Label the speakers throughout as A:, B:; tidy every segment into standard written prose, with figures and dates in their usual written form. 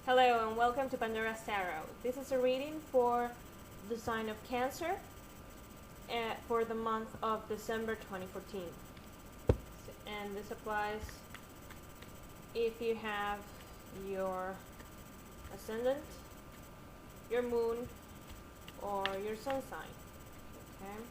A: Hello and welcome to Pandora's Tarot. This is a reading for the sign of Cancer for the month of December 2014. And this applies if you have your ascendant, your moon, or your sun sign. Okay?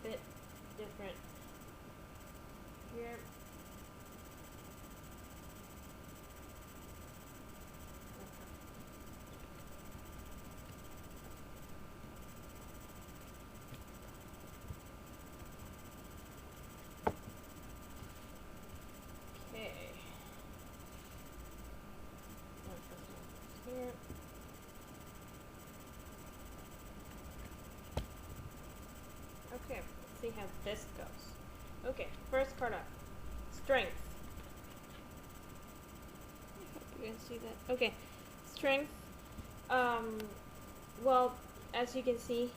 A: Bit different here. Okay. Here. Okay, let's see how this goes. Okay, first card up. Strength. I hope you can see that. Okay, strength. Well, as you can see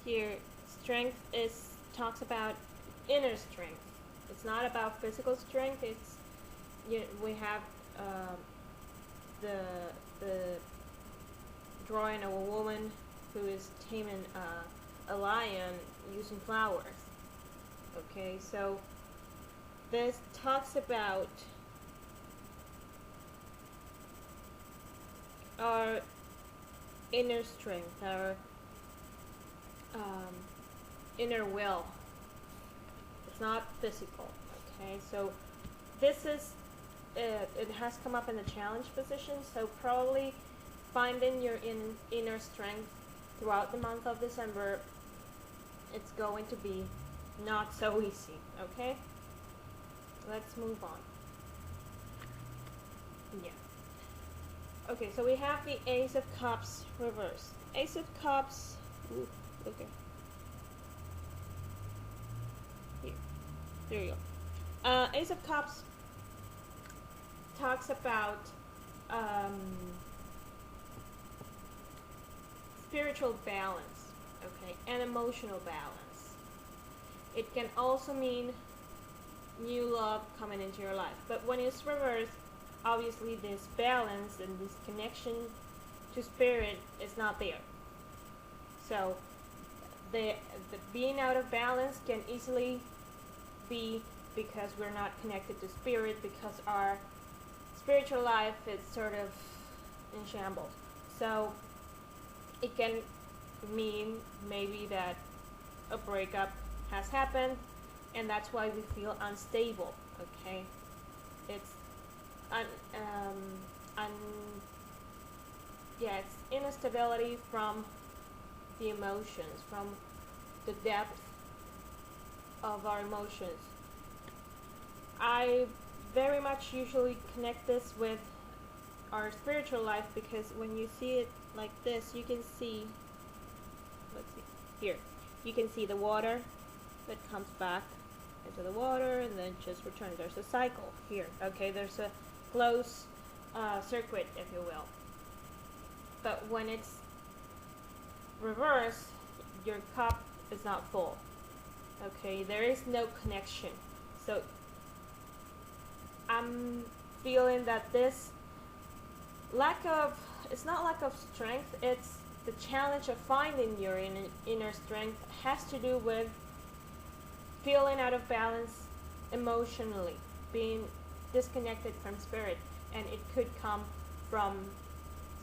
A: here, strength talks about inner strength. It's not about physical strength. We have the drawing of a woman who is taming a lion using flowers. Okay, so this talks about our inner strength, our inner will. It's not physical. Okay, so this is it has come up in the challenge position, so probably finding your inner strength throughout the month of December, it's going to be not so easy. Okay, let's move on. Yeah. Okay, so we have the Ace of Cups reversed. Ace of Cups. Ooh, okay. Here. There you go. Ace of Cups talks about spiritual balance, okay, and emotional balance. It can also mean new love coming into your life. But when it's reversed, obviously this balance and this connection to spirit is not there. So the being out of balance can easily be because we're not connected to spirit, because our spiritual life is sort of in shambles. So it can mean maybe that a breakup has happened and that's why we feel unstable. Okay, it's it's instability from the emotions, from the depth of our emotions. I very much usually connect this with our spiritual life, because when you see it like this, you can see, let's see, here, you can see the water that comes back into the water and then just returns. There's a cycle here, okay, there's a close circuit, if you will. But when it's reversed, your cup is not full, okay, there is no connection. So I'm feeling that this it's not lack of strength, it's the challenge of finding your inner strength has to do with feeling out of balance emotionally, being disconnected from spirit, and it could come from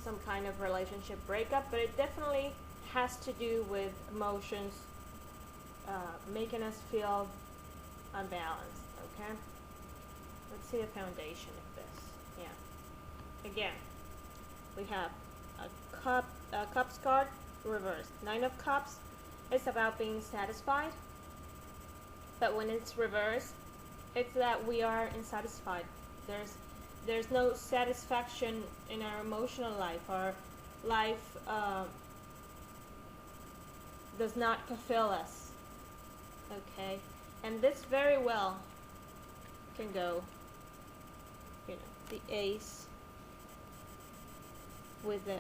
A: some kind of relationship breakup, but it definitely has to do with emotions making us feel unbalanced. Okay, let's see the foundation of this. Yeah, again, we have a cups card reversed. 9 of Cups is about being satisfied, but when it's reversed, it's that we are unsatisfied. There's no satisfaction in our emotional life. Our life does not fulfill us. Okay, and this very well can go, the Ace with the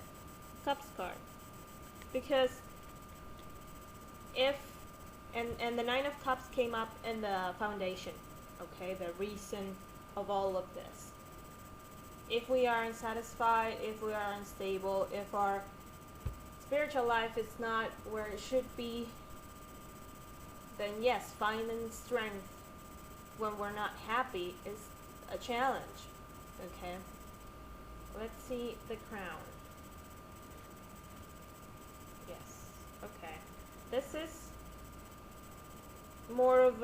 A: Cups card, because if and the Nine of Cups came up in the foundation, okay, the reason of all of this. If we are unsatisfied, if we are unstable, if our spiritual life is not where it should be, then yes, finding strength when we're not happy is a challenge. Okay, let's see the crown. Yes, okay, this is more of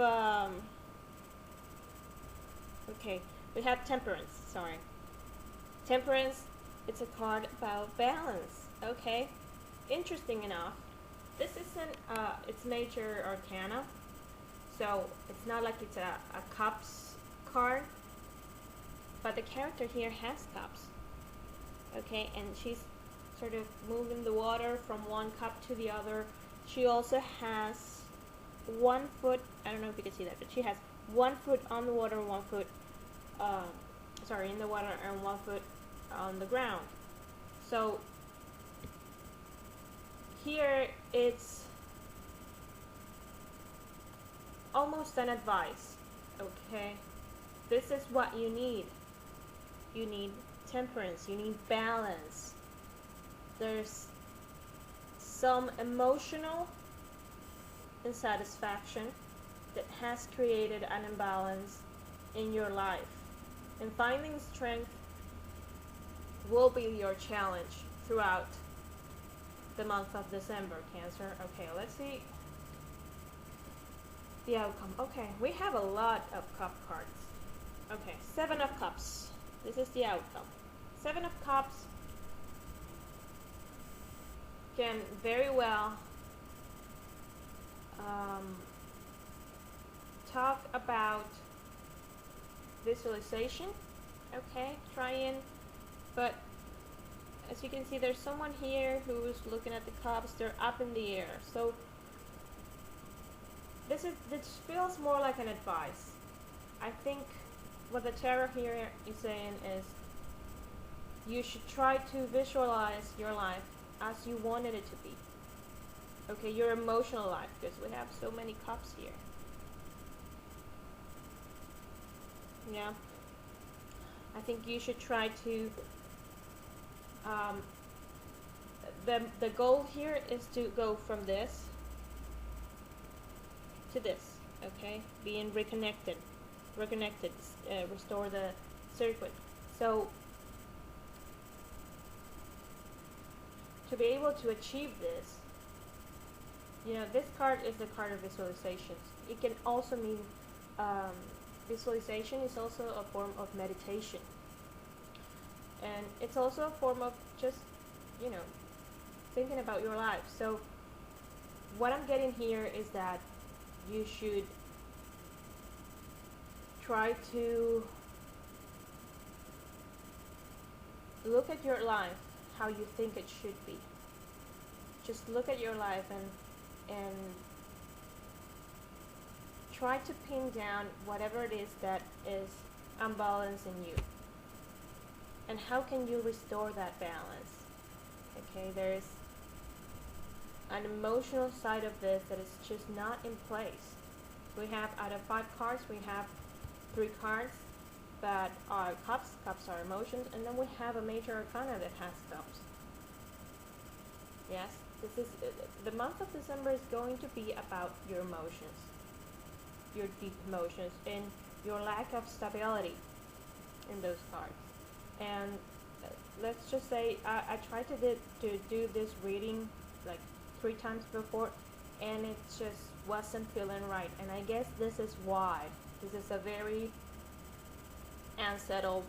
A: okay, we have temperance. Sorry, temperance. It's a card about balance. Okay, interesting enough, this isn't it's major arcana, so it's not like it's a cups card, but the character here has cups. Okay, and she's sort of moving the water from one cup to the other. She also has 1 foot, I don't know if you can see that, but she has 1 foot on the water, 1 foot in the water, and 1 foot on the ground. So here it's almost an advice. Okay, this is what you need. You need temperance, you need balance. There's some emotional insatisfaction that has created an imbalance in your life, and finding strength will be your challenge throughout the month of December, Cancer. Okay, let's see the outcome. Okay, we have a lot of cup cards. Okay, 7 of Cups. This is the outcome. 7 of Cups can very well talk about visualization. Okay, trying, but as you can see, there's someone here who's looking at the cups. They're up in the air. So this feels more like an advice. I think what the tarot here is saying is you should try to visualize your life as you wanted it to be. Okay, your emotional life, because we have so many cups here. Yeah, I think you should try to the goal here is to go from this to this. Okay, being reconnected, restore the circuit. So to be able to achieve this, you know, this card is the card of visualizations. It can also mean visualization is also a form of meditation, and it's also a form of just, you know, thinking about your life. So what I'm getting here is that you should try to look at your life how you think it should be. Just look at your life and try to pin down whatever it is that is unbalanced in you, and how can you restore that balance. Okay, there's an emotional side of this that is just not in place. We have, out of 5 cards, we have 3 cards that are cups. Cups are emotions, and then we have a major arcana that has cups. Yes, this is the month of December is going to be about your emotions, your deep emotions, and your lack of stability in those cards. And let's just say I tried to do this reading like 3 times before, and it just wasn't feeling right. And I guess this is why. This is a very unsettled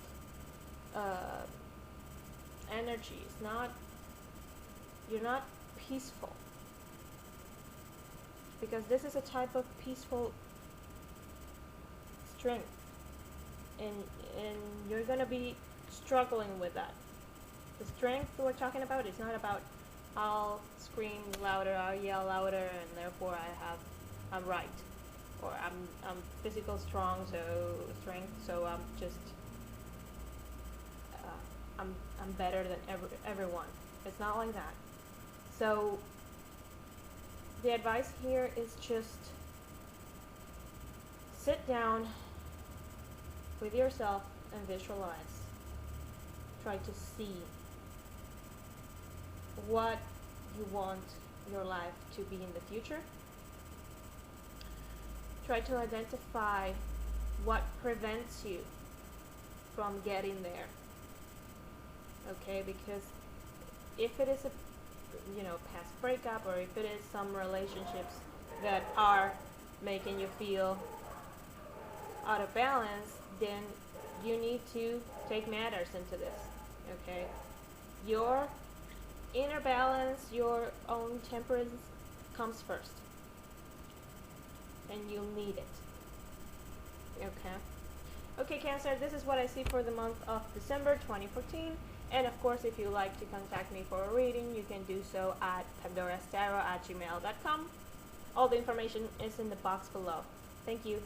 A: energy. It's not, you're not peaceful, because this is a type of peaceful strength, and you're gonna be struggling with that. The strength we're talking about is not about I'll scream louder, I'll yell louder, and therefore I'm right, or I'm physical strong, so strength, so I'm just I'm better than everyone. It's not like that. So the advice here is just sit down with yourself and visualize. Try to see what you want your life to be in the future. Try to identify what prevents you from getting there. Okay, because if it is a past breakup, or if it is some relationships that are making you feel out of balance, then you need to take matters into this. Okay, your inner balance, your own temperance comes first, and you'll need it. Okay. Okay, Cancer, this is what I see for the month of December 2014. And of course, if you like to contact me for a reading, you can do so at pandorastarot@gmail.com. All the information is in the box below. Thank you.